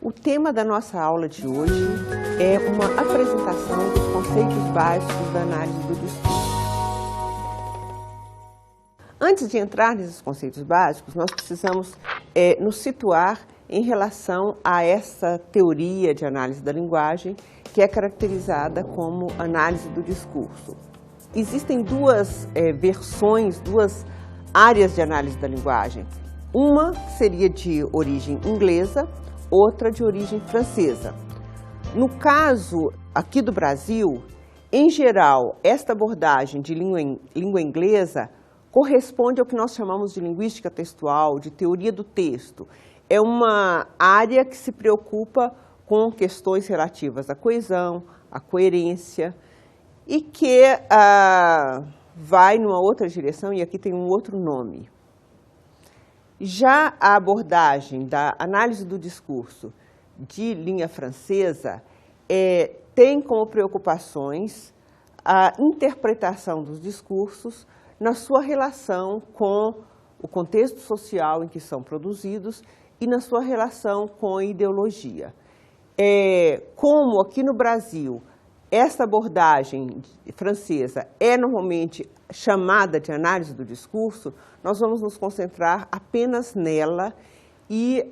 O tema da nossa aula de hoje é uma apresentação dos conceitos básicos da análise do discurso. Antes de entrar nesses conceitos básicos, nós precisamos nos situar em relação a essa teoria de análise da linguagem, que é caracterizada como análise do discurso. Existem duas versões, duas áreas de análise da linguagem. Uma seria de origem inglesa, outra de origem francesa. No caso aqui do Brasil, em geral, esta abordagem de língua inglesa corresponde ao que nós chamamos de linguística textual, de teoria do texto. É uma área que se preocupa com questões relativas à coesão, à coerência e que vai numa outra direção, e aqui tem um outro nome. Já a abordagem da análise do discurso de linha francesa tem como preocupações a interpretação dos discursos na sua relação com o contexto social em que são produzidos e na sua relação com a ideologia. Como aqui no Brasil, essa abordagem francesa é normalmente chamada de análise do discurso, nós vamos nos concentrar apenas nela e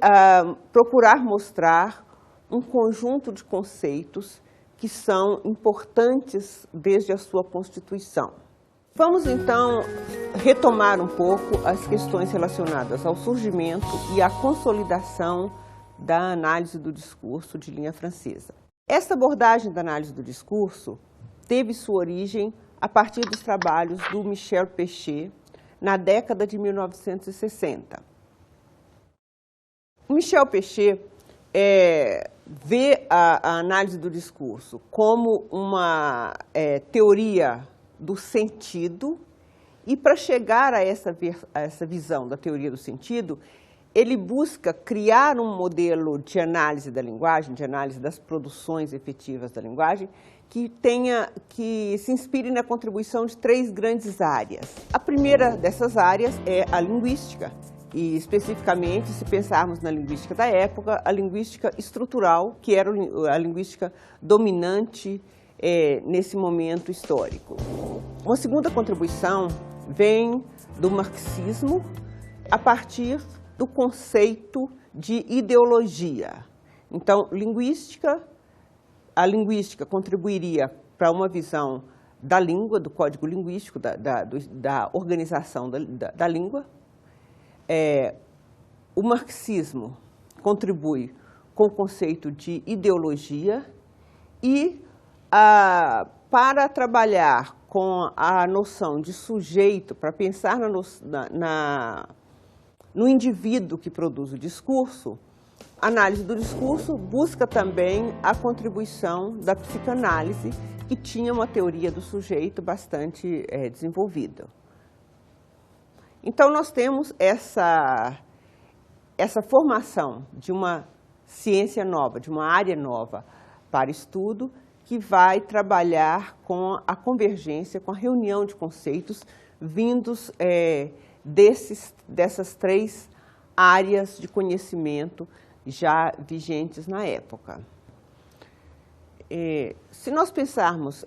procurar mostrar um conjunto de conceitos que são importantes desde a sua constituição. Vamos, então, retomar um pouco as questões relacionadas ao surgimento e à consolidação da análise do discurso de linha francesa. Essa abordagem da análise do discurso teve sua origem a partir dos trabalhos do Michel Pechet, na década de 1960. O Michel Pechet vê a análise do discurso como uma teoria do sentido, e para chegar a essa visão da teoria do sentido, ele busca criar um modelo de análise da linguagem, de análise das produções efetivas da linguagem, que se inspire na contribuição de três grandes áreas. A primeira dessas áreas é a linguística, e especificamente, se pensarmos na linguística da época, a linguística estrutural, que era a linguística dominante nesse momento histórico. Uma segunda contribuição vem do marxismo, a partir do conceito de ideologia. Então, a linguística contribuiria para uma visão da língua, do código linguístico, da organização da língua. O marxismo contribui com o conceito de ideologia e, para trabalhar com a noção de sujeito, para pensar no indivíduo que produz o discurso, a análise do discurso busca também a contribuição da psicanálise, que tinha uma teoria do sujeito bastante desenvolvida. Então, nós temos essa formação de uma ciência nova, de uma área nova para estudo, que vai trabalhar com a convergência, com a reunião de conceitos vindos dessas três áreas de conhecimento já vigentes na época. Se nós pensarmos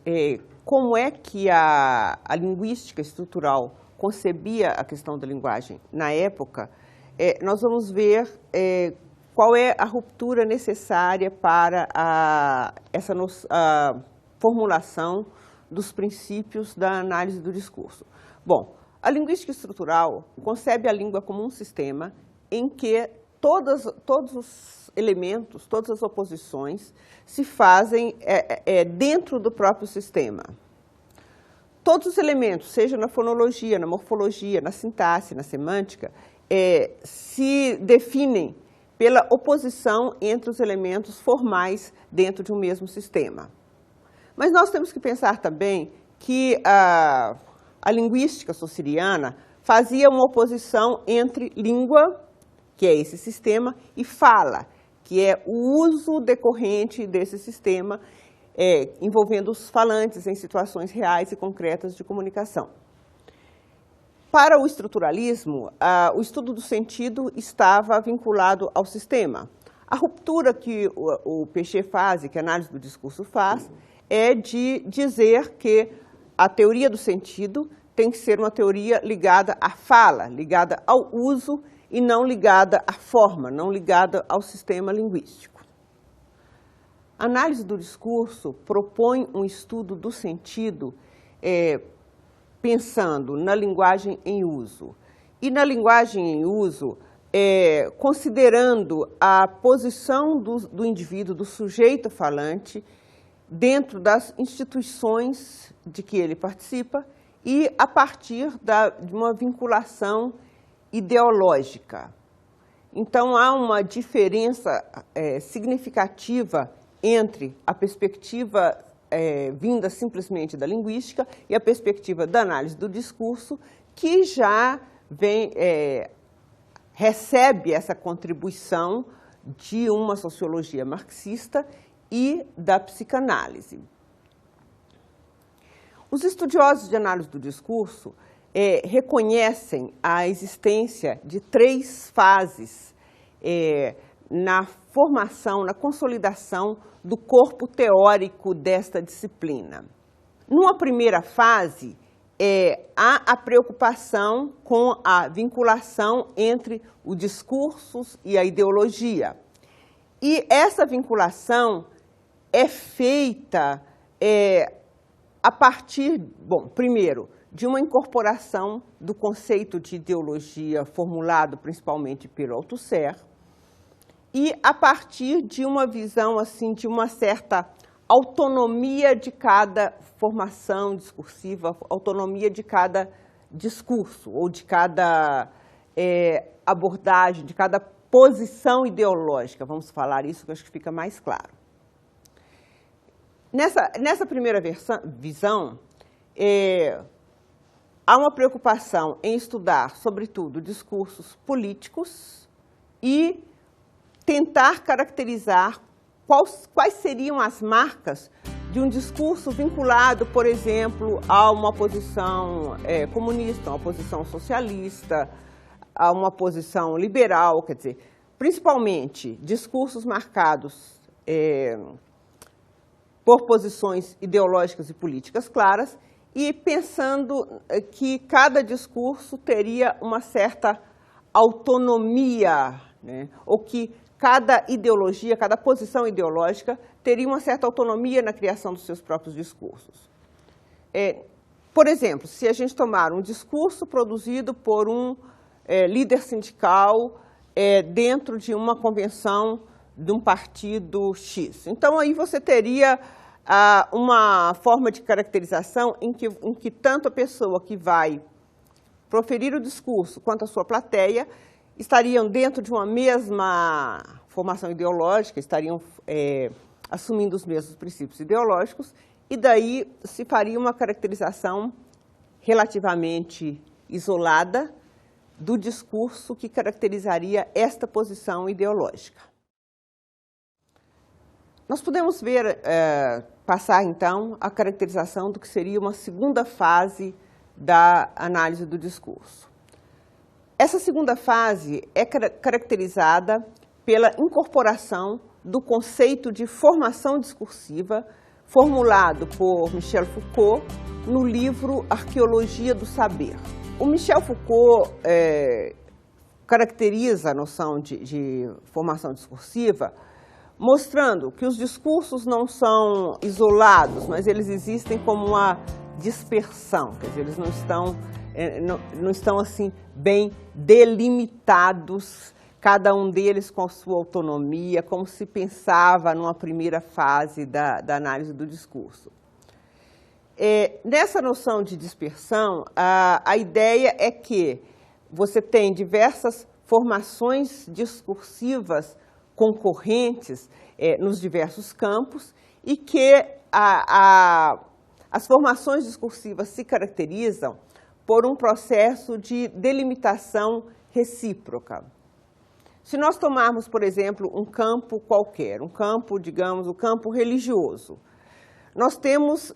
como é que a linguística estrutural concebia a questão da linguagem na época, nós vamos ver qual é a ruptura necessária para a formulação dos princípios da análise do discurso. Bom, a linguística estrutural concebe a língua como um sistema em que todos os elementos, todas as oposições se fazem dentro do próprio sistema. Todos os elementos, seja na fonologia, na morfologia, na sintaxe, na semântica, se definem pela oposição entre os elementos formais dentro de um mesmo sistema. Mas nós temos que pensar também que a linguística saussuriana fazia uma oposição entre língua, que é esse sistema, e fala, que é o uso decorrente desse sistema, envolvendo os falantes em situações reais e concretas de comunicação. Para o estruturalismo, o estudo do sentido estava vinculado ao sistema. A ruptura que o Péchet faz e que a análise do discurso faz é de dizer que a teoria do sentido tem que ser uma teoria ligada à fala, ligada ao uso e não ligada à forma, não ligada ao sistema linguístico. A análise do discurso propõe um estudo do sentido pensando na linguagem em uso. E na linguagem em uso, considerando a posição do indivíduo, do sujeito falante, dentro das instituições de que ele participa e a partir de uma vinculação ideológica. Então, há uma diferença significativa entre a perspectiva vinda simplesmente da linguística e a perspectiva da análise do discurso, que já recebe essa contribuição de uma sociologia marxista e da psicanálise. Os estudiosos de análise do discurso reconhecem a existência de 3 fases na formação, na consolidação do corpo teórico desta disciplina. Numa primeira fase, há a preocupação com a vinculação entre os discursos e a ideologia. E essa vinculação é feita a partir, primeiro, de uma incorporação do conceito de ideologia formulado principalmente pelo Althusser e a partir de uma visão assim, de uma certa autonomia de cada formação discursiva, autonomia de cada discurso ou de cada abordagem, de cada posição ideológica. Vamos falar isso que eu acho que fica mais claro. Nessa primeira visão, há uma preocupação em estudar, sobretudo, discursos políticos e tentar caracterizar quais seriam as marcas de um discurso vinculado, por exemplo, a uma posição comunista, a uma posição socialista, a uma posição liberal, quer dizer, principalmente discursos marcados por posições ideológicas e políticas claras, e pensando que cada discurso teria uma certa autonomia, né? Ou que cada ideologia, cada posição ideológica teria uma certa autonomia na criação dos seus próprios discursos. Por exemplo, se a gente tomar um discurso produzido por um líder sindical dentro de uma convenção de um partido X. Então, aí você teria uma forma de caracterização em que tanto a pessoa que vai proferir o discurso quanto a sua plateia estariam dentro de uma mesma formação ideológica, estariam assumindo os mesmos princípios ideológicos, e daí se faria uma caracterização relativamente isolada do discurso que caracterizaria esta posição ideológica. Nós podemos passar, então, a caracterização do que seria uma segunda fase da análise do discurso. Essa segunda fase é caracterizada pela incorporação do conceito de formação discursiva formulado por Michel Foucault no livro Arqueologia do Saber. O Michel Foucault caracteriza a noção de formação discursiva mostrando que os discursos não são isolados, mas eles existem como uma dispersão, quer dizer, eles não estão assim bem delimitados, cada um deles com sua autonomia, como se pensava numa primeira fase da análise do discurso. Nessa noção de dispersão, a ideia é que você tem diversas formações discursivas concorrentes nos diversos campos e que as formações discursivas se caracterizam por um processo de delimitação recíproca. Se nós tomarmos, por exemplo, um campo qualquer, um campo, digamos, o campo religioso, nós temos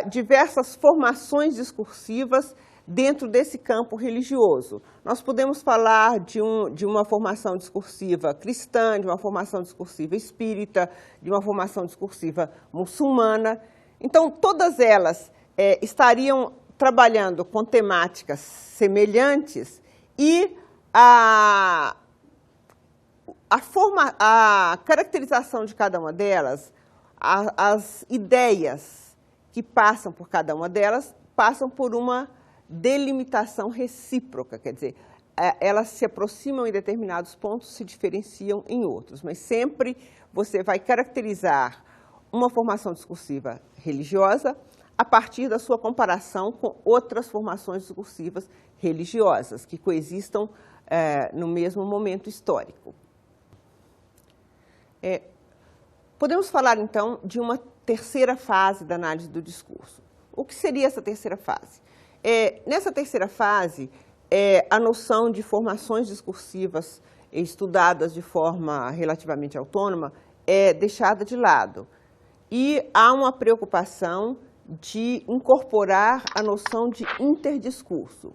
diversas formações discursivas dentro desse campo religioso. Nós podemos falar de uma formação discursiva cristã, de uma formação discursiva espírita, de uma formação discursiva muçulmana. Então, todas elas estariam trabalhando com temáticas semelhantes e a caracterização de cada uma delas, as ideias que passam por cada uma delas, passam por uma delimitação recíproca, quer dizer, elas se aproximam em determinados pontos, se diferenciam em outros, mas sempre você vai caracterizar uma formação discursiva religiosa a partir da sua comparação com outras formações discursivas religiosas que coexistam no mesmo momento histórico. Podemos falar, então, de uma terceira fase da análise do discurso. O que seria essa terceira fase? Nessa terceira fase, a noção de formações discursivas estudadas de forma relativamente autônoma é deixada de lado. E há uma preocupação de incorporar a noção de interdiscurso.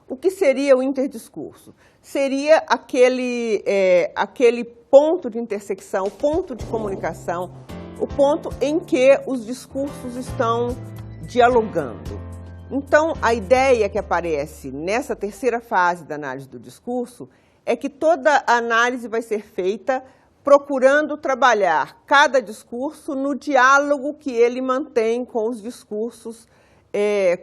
O que seria o interdiscurso? Seria aquele ponto de intersecção, o ponto de comunicação, o ponto em que os discursos estão dialogando. Então, a ideia que aparece nessa terceira fase da análise do discurso é que toda a análise vai ser feita procurando trabalhar cada discurso no diálogo que ele mantém com os discursos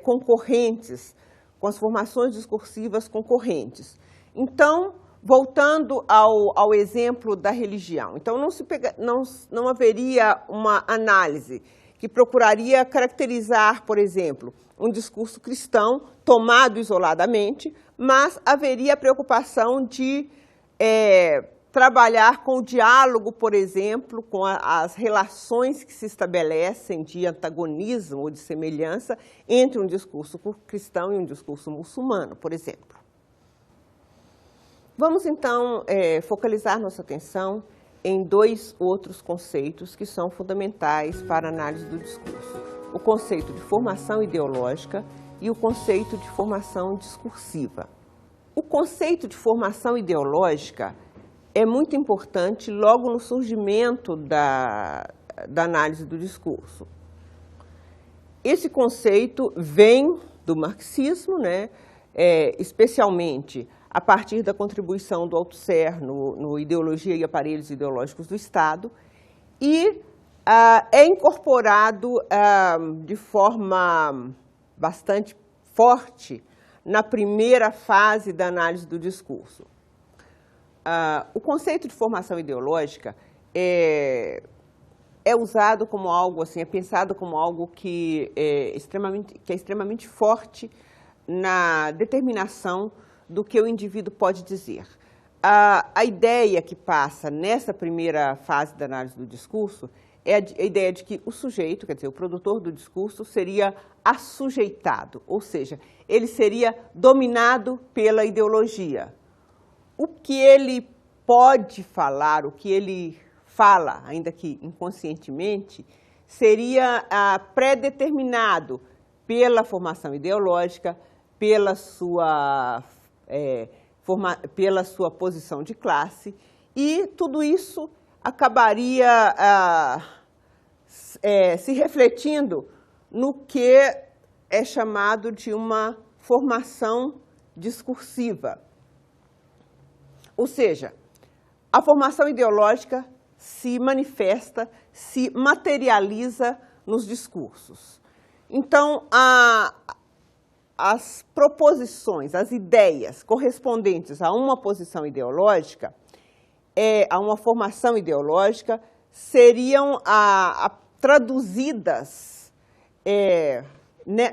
concorrentes, com as formações discursivas concorrentes. Então, voltando ao exemplo da religião, então não haveria uma análise que procuraria caracterizar, por exemplo, um discurso cristão tomado isoladamente, mas haveria a preocupação de trabalhar com o diálogo, por exemplo, com as relações que se estabelecem de antagonismo ou de semelhança entre um discurso cristão e um discurso muçulmano, por exemplo. Vamos, então, focalizar nossa atenção em dois outros conceitos que são fundamentais para a análise do discurso. O conceito de formação ideológica e o conceito de formação discursiva. O conceito de formação ideológica é muito importante logo no surgimento da análise do discurso. Esse conceito vem do marxismo, né? Especialmente a partir da contribuição do Althusser no Ideologia e Aparelhos Ideológicos do Estado, e é incorporado de forma bastante forte na primeira fase da análise do discurso. O conceito de formação ideológica é usado como algo, assim, é pensado como algo que é extremamente forte na determinação do que o indivíduo pode dizer. A ideia que passa nessa primeira fase da análise do discurso é a ideia de que o sujeito, quer dizer, o produtor do discurso, seria assujeitado, ou seja, ele seria dominado pela ideologia. O que ele pode falar, o que ele fala, ainda que inconscientemente, seria pré-determinado pela formação ideológica, pela sua posição de classe, e tudo isso acabaria se refletindo no que é chamado de uma formação discursiva. Ou seja, a formação ideológica se manifesta, se materializa nos discursos. Então, as proposições, as ideias correspondentes a uma posição ideológica, a uma formação ideológica, seriam traduzidas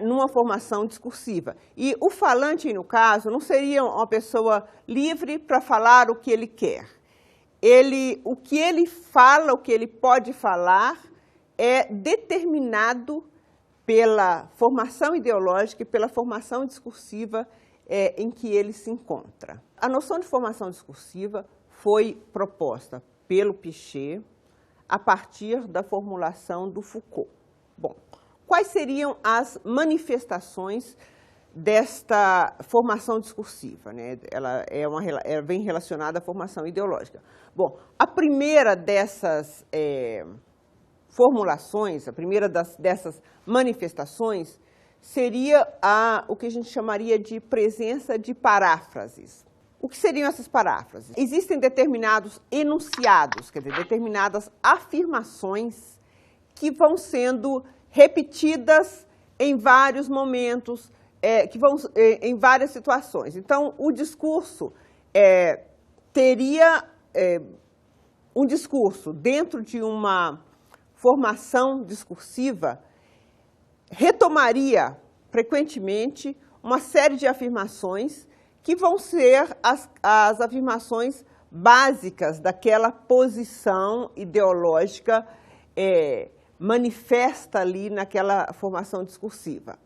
numa formação discursiva. E o falante, no caso, não seria uma pessoa livre para falar o que ele quer. O que ele fala, o que ele pode falar, é determinado pela formação ideológica e pela formação discursiva em que ele se encontra. A noção de formação discursiva foi proposta pelo Piaget a partir da formulação do Foucault. Bom, quais seriam as manifestações desta formação discursiva, né? Ela vem relacionada à formação ideológica. Bom, a primeira dessas formulações, a primeira dessas manifestações seria o que a gente chamaria de presença de paráfrases. O que seriam essas paráfrases? Existem determinados enunciados, quer dizer, determinadas afirmações que vão sendo repetidas em vários momentos, que vão em várias situações. Então, o discurso teria um discurso dentro de uma formação discursiva, retomaria frequentemente uma série de afirmações que vão ser as afirmações básicas daquela posição ideológica manifesta ali naquela formação discursiva.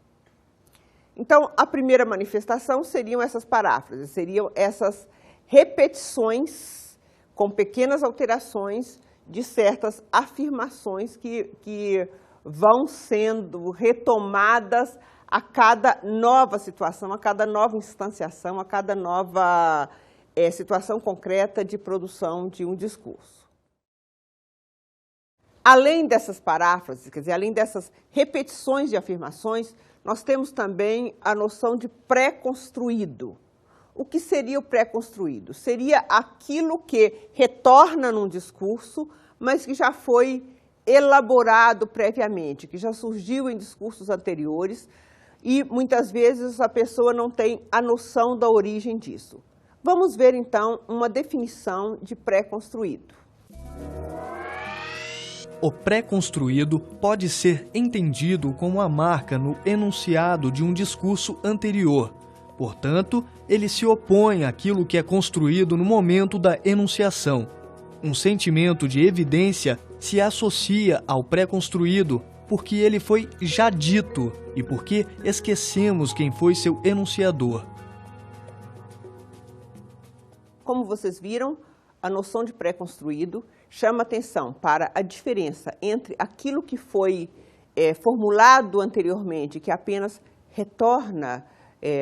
Então, a primeira manifestação seriam essas paráfrases, seriam essas repetições com pequenas alterações de certas afirmações que vão sendo retomadas a cada nova situação, a cada nova instanciação, a cada nova situação concreta de produção de um discurso. Além dessas paráfrases, quer dizer, além dessas repetições de afirmações, nós temos também a noção de pré-construído. O que seria o pré-construído? Seria aquilo que retorna num discurso, mas que já foi elaborado previamente, que já surgiu em discursos anteriores e muitas vezes a pessoa não tem a noção da origem disso. Vamos ver então uma definição de pré-construído. O pré-construído pode ser entendido como a marca no enunciado de um discurso anterior. Portanto, ele se opõe àquilo que é construído no momento da enunciação. Um sentimento de evidência se associa ao pré-construído porque ele foi já dito e porque esquecemos quem foi seu enunciador. Como vocês viram, a noção de pré-construído chama atenção para a diferença entre aquilo que foi formulado anteriormente, que apenas retorna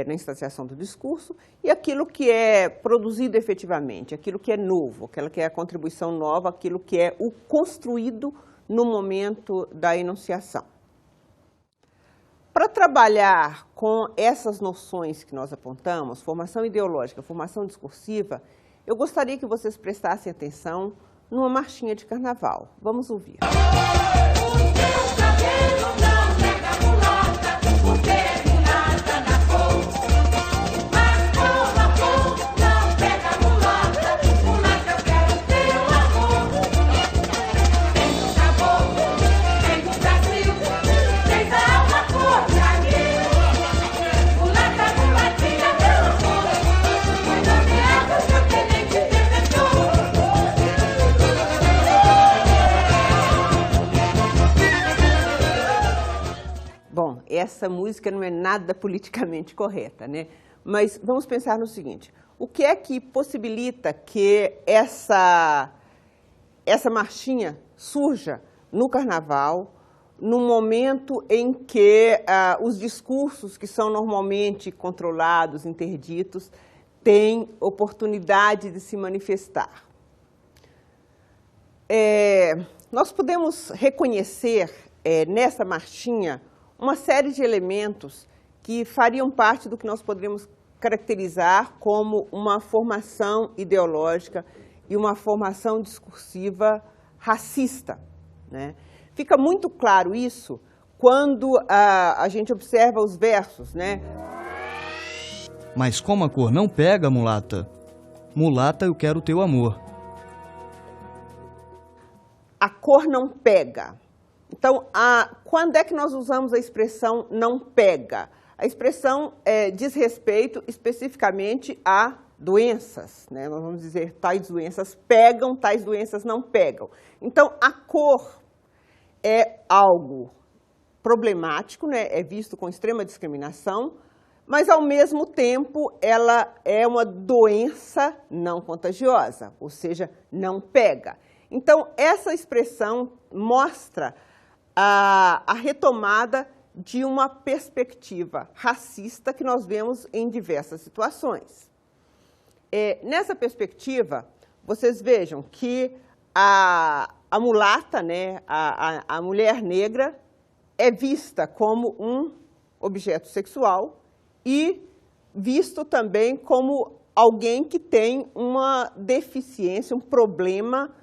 na instanciação do discurso, e aquilo que é produzido efetivamente, aquilo que é novo, aquilo que é a contribuição nova, aquilo que é o construído no momento da enunciação. Para trabalhar com essas noções que nós apontamos, formação ideológica, formação discursiva, eu gostaria que vocês prestassem atenção numa marchinha de carnaval. Vamos ouvir. Essa música não é nada politicamente correta, né? Mas vamos pensar no seguinte: o que é que possibilita que essa marchinha surja no carnaval, no momento em que os discursos que são normalmente controlados, interditos, têm oportunidade de se manifestar? Nós podemos reconhecer nessa marchinha uma série de elementos que fariam parte do que nós poderíamos caracterizar como uma formação ideológica e uma formação discursiva racista, né? Fica muito claro isso quando a gente observa os versos, né? Mas como a cor não pega, mulata, mulata, eu quero teu amor. A cor não pega. Então, quando é que nós usamos a expressão não pega? A expressão diz respeito especificamente a doenças, né? Nós vamos dizer tais doenças pegam, tais doenças não pegam. Então, a cor é algo problemático, né? É visto com extrema discriminação, mas, ao mesmo tempo, ela é uma doença não contagiosa, ou seja, não pega. Então, essa expressão mostra a retomada de uma perspectiva racista que nós vemos em diversas situações. Nessa perspectiva, vocês vejam que a mulata, né, a mulher negra, é vista como um objeto sexual e visto também como alguém que tem uma deficiência, um problema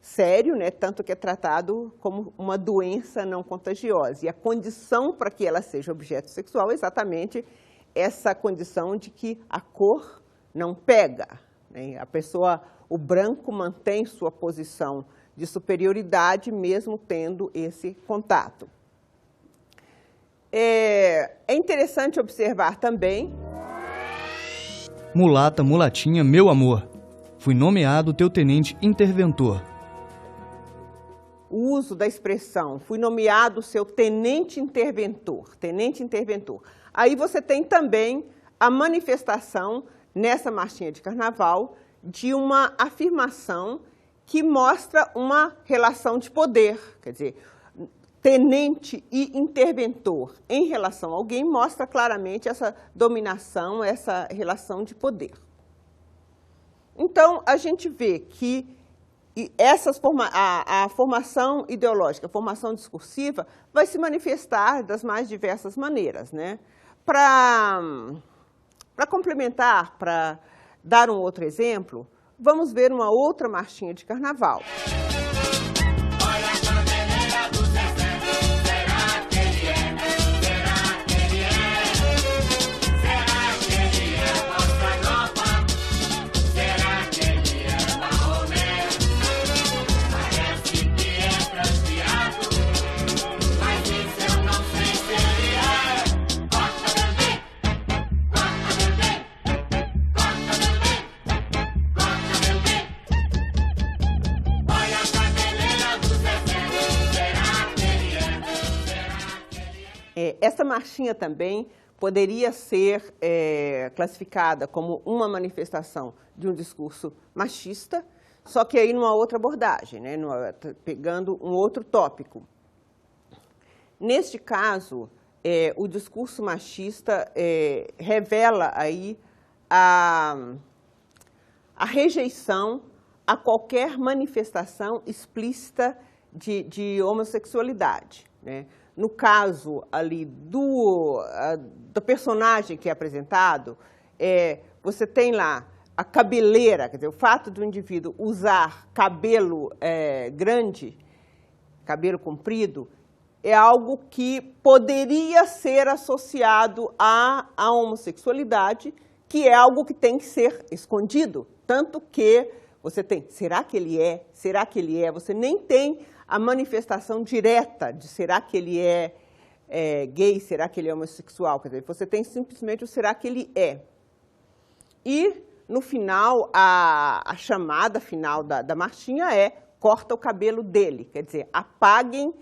sério, né, tanto que é tratado como uma doença não contagiosa. E a condição para que ela seja objeto sexual é exatamente essa condição de que a cor não pega, né? O branco mantém sua posição de superioridade mesmo tendo esse contato. É interessante observar também... Mulata, mulatinha, meu amor, fui nomeado teu tenente interventor. O uso da expressão, fui nomeado seu tenente interventor, Aí você tem também a manifestação, nessa marchinha de carnaval, de uma afirmação que mostra uma relação de poder. Quer dizer, tenente e interventor em relação a alguém mostra claramente essa dominação, essa relação de poder. Então, a gente vê que a formação ideológica, a formação discursiva, vai se manifestar das mais diversas maneiras, né? Para complementar, para dar um outro exemplo, vamos ver uma outra marchinha de carnaval. Essa marchinha também poderia ser classificada como uma manifestação de um discurso machista, só que aí numa outra abordagem, né, pegando um outro tópico. Neste caso, o discurso machista revela aí a rejeição a qualquer manifestação explícita de homossexualidade, né? No caso ali do personagem que é apresentado, você tem lá a cabeleira, quer dizer, o fato do indivíduo usar cabelo grande, cabelo comprido, é algo que poderia ser associado à homossexualidade, que é algo que tem que ser escondido. Tanto que você tem, será que ele é? Será que ele é? Você nem tem a manifestação direta de será que ele é gay, será que ele é homossexual. Quer dizer, você tem simplesmente o será que ele é. E, no final, a chamada final da marchinha é corta o cabelo dele. Quer dizer, apaguem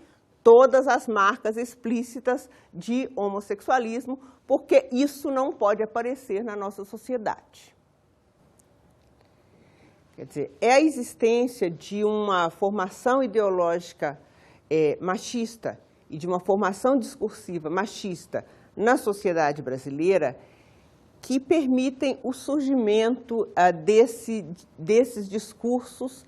todas as marcas explícitas de homossexualismo, porque isso não pode aparecer na nossa sociedade. Quer dizer, é a existência de uma formação ideológica machista e de uma formação discursiva machista na sociedade brasileira que permitem o surgimento desses discursos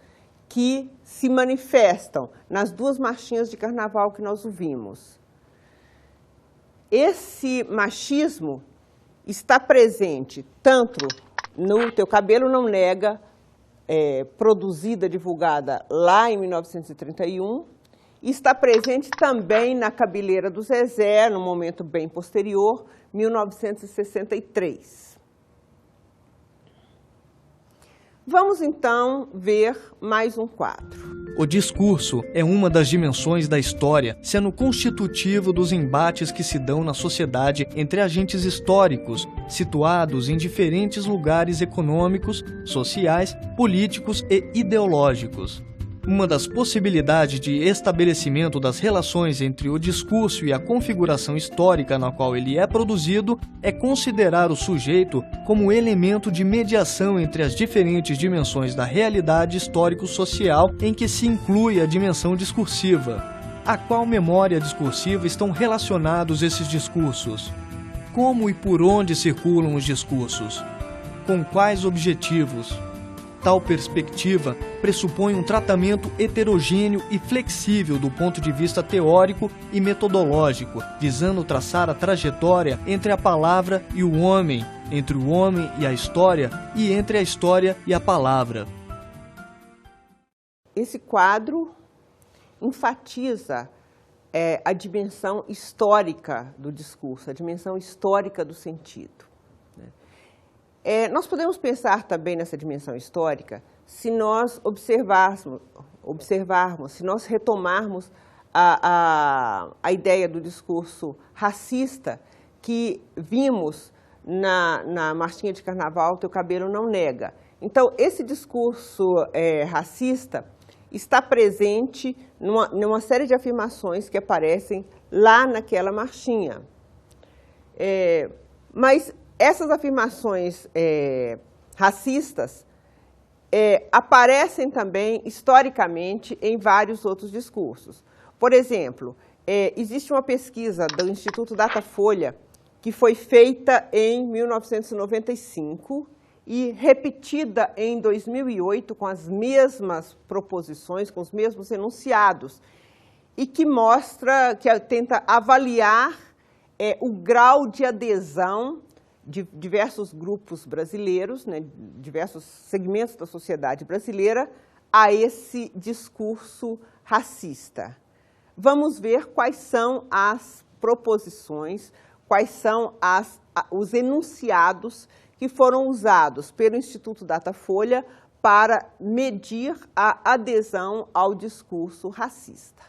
que se manifestam nas duas marchinhas de carnaval que nós ouvimos. Esse machismo está presente tanto no Teu Cabelo Não Nega, produzida, divulgada lá em 1931, e está presente também na Cabeleira do Zezé, num momento bem posterior, 1963. Vamos, então, ver mais um quadro. O discurso é uma das dimensões da história, sendo constitutivo dos embates que se dão na sociedade entre agentes históricos, situados em diferentes lugares econômicos, sociais, políticos e ideológicos. Uma das possibilidades de estabelecimento das relações entre o discurso e a configuração histórica na qual ele é produzido é considerar o sujeito como elemento de mediação entre as diferentes dimensões da realidade histórico-social em que se inclui a dimensão discursiva. A qual memória discursiva estão relacionados esses discursos? Como e por onde circulam os discursos? Com quais objetivos? Tal perspectiva pressupõe um tratamento heterogêneo e flexível do ponto de vista teórico e metodológico, visando traçar a trajetória entre a palavra e o homem, entre o homem e a história e entre a história e a palavra. Esse quadro enfatiza a dimensão histórica do discurso, a dimensão histórica do sentido. Nós podemos pensar também nessa dimensão histórica se nós observarmos, se nós retomarmos a ideia do discurso racista que vimos na marchinha de carnaval Teu Cabelo Não Nega. Então, esse discurso racista está presente numa série de afirmações que aparecem lá naquela marchinha. Mas essas afirmações racistas aparecem também historicamente em vários outros discursos. Por exemplo, existe uma pesquisa do Instituto Datafolha que foi feita em 1995 e repetida em 2008 com as mesmas proposições, com os mesmos enunciados, e que mostra, que tenta avaliar o grau de adesão de diversos grupos brasileiros, né, diversos segmentos da sociedade brasileira, a esse discurso racista. Vamos ver quais são as proposições, quais são os enunciados que foram usados pelo Instituto Datafolha para medir a adesão ao discurso racista.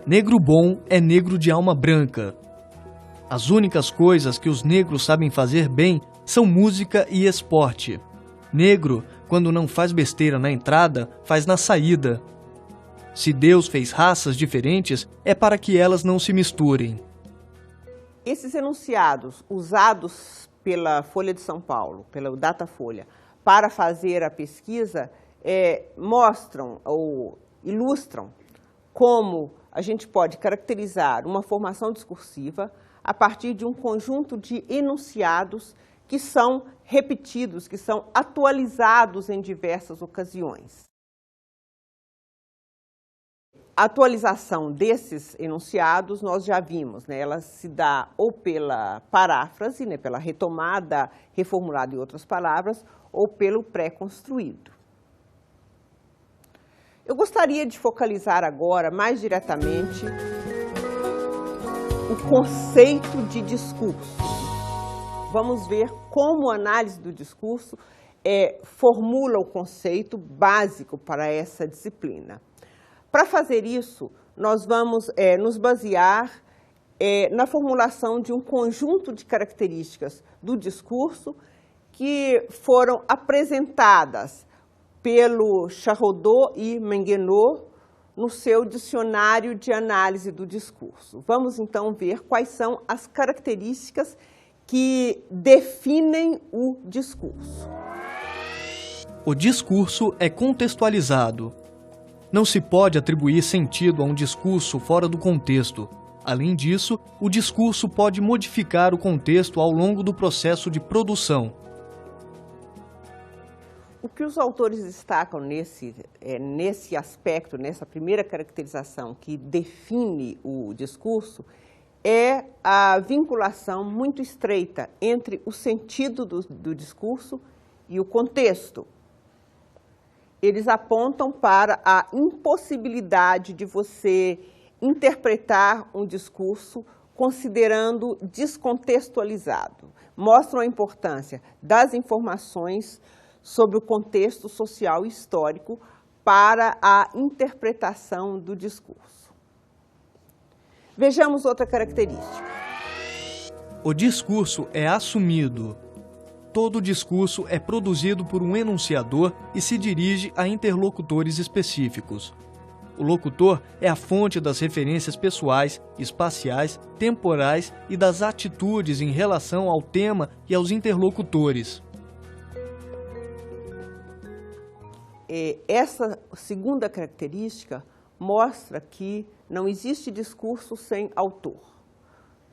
Negro bom é negro de alma branca. As únicas coisas que os negros sabem fazer bem são música e esporte. Negro, quando não faz besteira na entrada, faz na saída. Se Deus fez raças diferentes, é para que elas não se misturem. Esses enunciados usados pela Folha de São Paulo, pela Datafolha, para fazer a pesquisa, mostram ou ilustram como a gente pode caracterizar uma formação discursiva a partir de um conjunto de enunciados que são repetidos, que são atualizados em diversas ocasiões. A atualização desses enunciados nós já vimos, né? Ela se dá ou pela paráfrase, né? Pela retomada, reformulada em outras palavras, ou pelo pré-construído. Eu gostaria de focalizar agora, mais diretamente, o conceito de discurso. Vamos ver como a análise do discurso formula o conceito básico para essa disciplina. Para fazer isso, nós vamos nos basear na formulação de um conjunto de características do discurso que foram apresentadas pelo Charrodot e Menguenot no seu dicionário de análise do discurso. Vamos então ver quais são as características que definem o discurso. O discurso é contextualizado. Não se pode atribuir sentido a um discurso fora do contexto. Além disso, o discurso pode modificar o contexto ao longo do processo de produção. O que os autores destacam nesse aspecto, nessa primeira caracterização que define o discurso, é a vinculação muito estreita entre o sentido do discurso e o contexto. Eles apontam para a impossibilidade de você interpretar um discurso considerando descontextualizado. Mostram a importância das informações sobre o contexto social e histórico para a interpretação do discurso. Vejamos outra característica. O discurso é assumido. Todo discurso é produzido por um enunciador e se dirige a interlocutores específicos. O locutor é a fonte das referências pessoais, espaciais, temporais e das atitudes em relação ao tema e aos interlocutores. Essa segunda característica mostra que não existe discurso sem autor.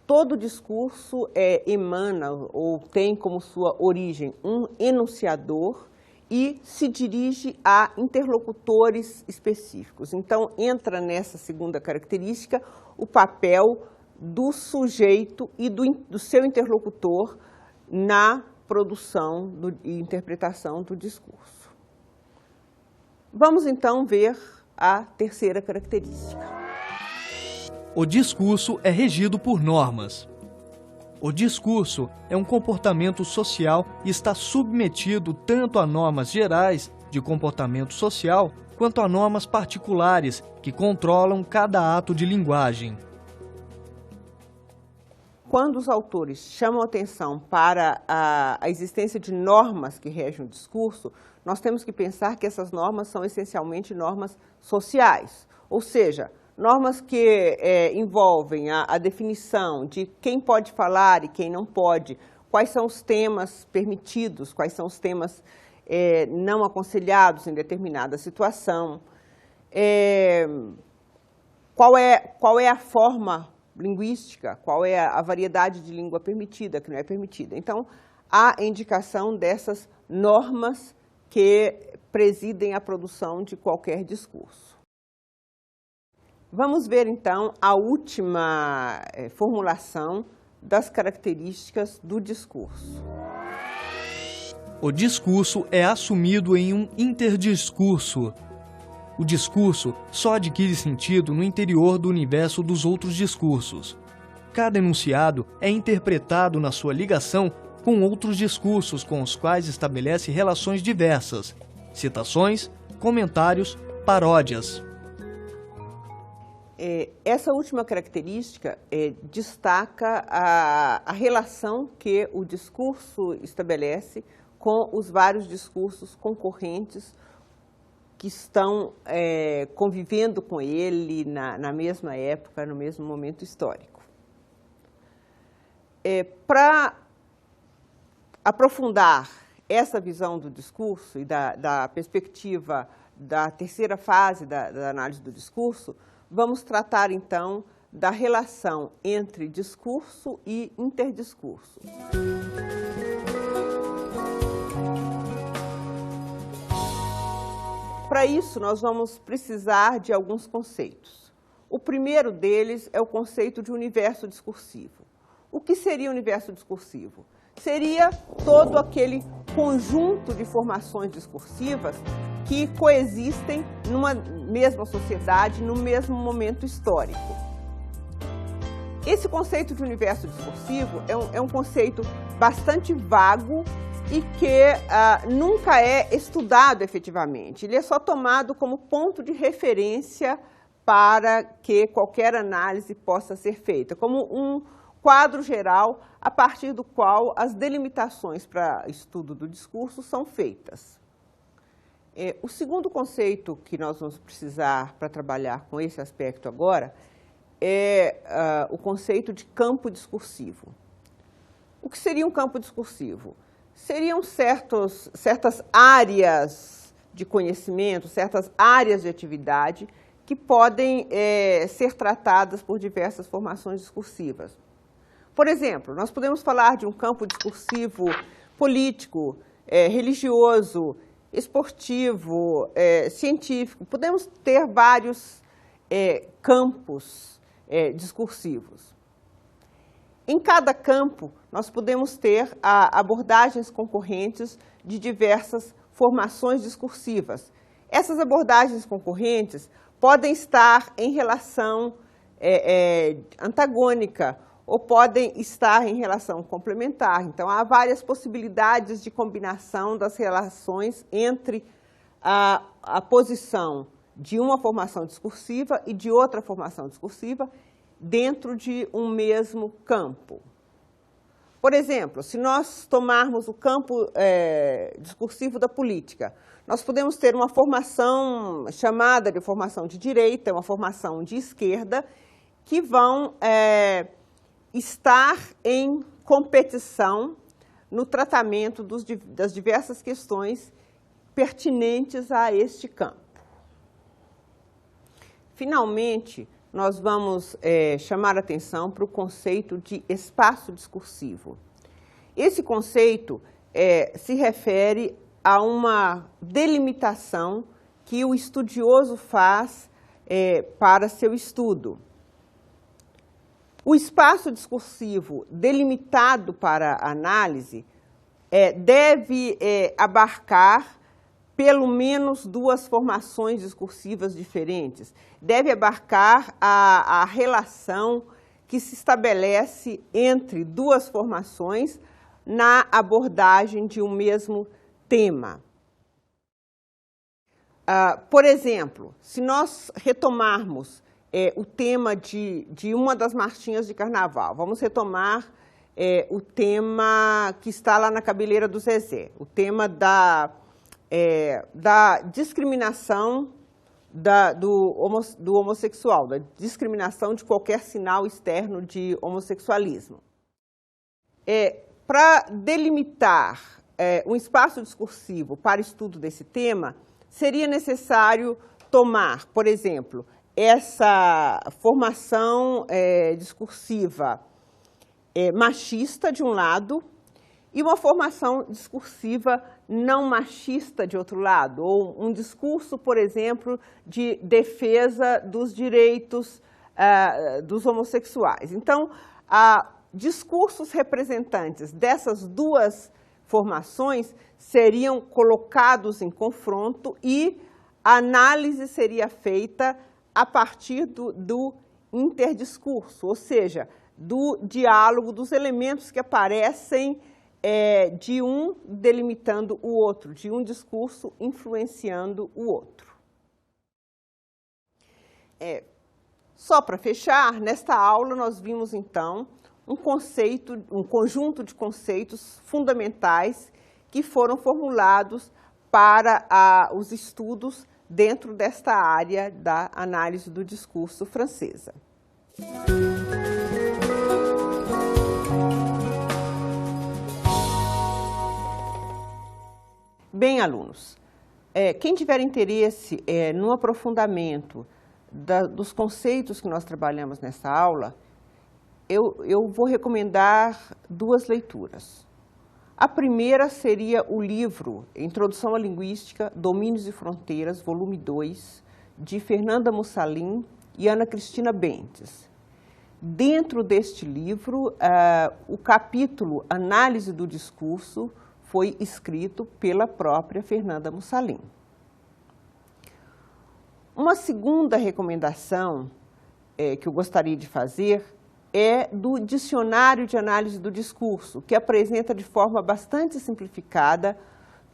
Todo discurso emana ou tem como sua origem um enunciador e se dirige a interlocutores específicos. Então, entra nessa segunda característica o papel do sujeito e do seu interlocutor na produção e interpretação do discurso. Vamos, então, ver a terceira característica. O discurso é regido por normas. O discurso é um comportamento social e está submetido tanto a normas gerais de comportamento social, quanto a normas particulares que controlam cada ato de linguagem. Quando os autores chamam atenção para a existência de normas que regem o discurso, nós temos que pensar que essas normas são essencialmente normas sociais, ou seja, normas que envolvem a definição de quem pode falar e quem não pode, quais são os temas permitidos, quais são os temas não aconselhados em determinada situação, qual é a forma linguística, qual é a variedade de língua permitida, que não é permitida. Então, há indicação dessas normas que presidem a produção de qualquer discurso. Vamos ver, então, a última formulação das características do discurso. O discurso é assumido em um interdiscurso. O discurso só adquire sentido no interior do universo dos outros discursos. Cada enunciado é interpretado na sua ligação com outros discursos com os quais estabelece relações diversas, citações, comentários, paródias. Essa última característica destaca a relação que o discurso estabelece com os vários discursos concorrentes que estão convivendo com ele na mesma época, no mesmo momento histórico. Para aprofundar essa visão do discurso e da perspectiva da terceira fase da análise do discurso, vamos tratar, então, da relação entre discurso e interdiscurso. Para isso, nós vamos precisar de alguns conceitos. O primeiro deles é o conceito de universo discursivo. O que seria o universo discursivo? Seria todo aquele conjunto de formações discursivas que coexistem numa mesma sociedade, no mesmo momento histórico. Esse conceito de universo discursivo é um conceito bastante vago e que nunca é estudado efetivamente. Ele é só tomado como ponto de referência para que qualquer análise possa ser feita, como um quadro geral a partir do qual as delimitações para estudo do discurso são feitas. O segundo conceito que nós vamos precisar para trabalhar com esse aspecto agora é o conceito de campo discursivo. O que seria um campo discursivo? Seriam certas áreas de conhecimento, certas áreas de atividade que podem ser tratadas por diversas formações discursivas. Por exemplo, nós podemos falar de um campo discursivo político, religioso, esportivo, científico. Podemos ter vários campos discursivos. Em cada campo, nós podemos ter abordagens concorrentes de diversas formações discursivas. Essas abordagens concorrentes podem estar em relação antagônica ou podem estar em relação complementar. Então, há várias possibilidades de combinação das relações entre a posição de uma formação discursiva e de outra formação discursiva dentro de um mesmo campo. Por exemplo, se nós tomarmos o campo discursivo da política, nós podemos ter uma formação chamada de formação de direita, uma formação de esquerda, que vão estar em competição no tratamento das diversas questões pertinentes a este campo. Finalmente, nós vamos chamar a atenção para o conceito de espaço discursivo. Esse conceito se refere a uma delimitação que o estudioso faz para seu estudo. O espaço discursivo delimitado para a análise deve abarcar pelo menos duas formações discursivas diferentes. Deve abarcar a relação que se estabelece entre duas formações na abordagem de um mesmo tema. Por exemplo, se nós retomarmos o tema de uma das marchinhas de carnaval, vamos retomar o tema que está lá na cabeleira do Zezé, o tema da discriminação do homossexual, da discriminação de qualquer sinal externo de homossexualismo. Para delimitar um espaço discursivo para estudo desse tema, seria necessário tomar, por exemplo, essa formação discursiva machista de um lado e uma formação discursiva não machista de outro lado, ou um discurso, por exemplo, de defesa dos direitos dos homossexuais. Então, discursos representantes dessas duas formações seriam colocados em confronto e a análise seria feita a partir do interdiscurso, ou seja, do diálogo, dos elementos que aparecem de um delimitando o outro, de um discurso influenciando o outro. Só para fechar, nesta aula nós vimos então um conjunto de conceitos fundamentais que foram formulados para os estudos dentro desta área da análise do discurso francesa. Bem, alunos, quem tiver interesse no aprofundamento dos conceitos que nós trabalhamos nessa aula, eu vou recomendar duas leituras. A primeira seria o livro Introdução à Linguística, Domínios e Fronteiras, volume 2, de Fernanda Mussalin e Ana Cristina Bentes. Dentro deste livro, o capítulo Análise do Discurso foi escrito pela própria Fernanda Mussalin. Uma segunda recomendação que eu gostaria de fazer é do Dicionário de Análise do Discurso, que apresenta de forma bastante simplificada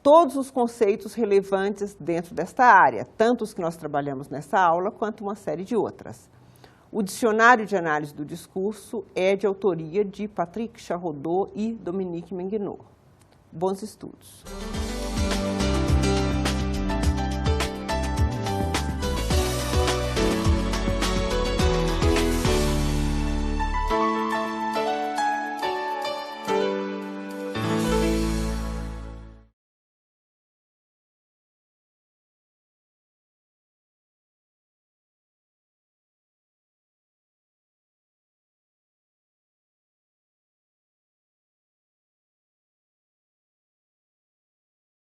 todos os conceitos relevantes dentro desta área, tanto os que nós trabalhamos nessa aula, quanto uma série de outras. O Dicionário de Análise do Discurso é de autoria de Patrick Charrodot e Dominique Menguenot. Bons estudos!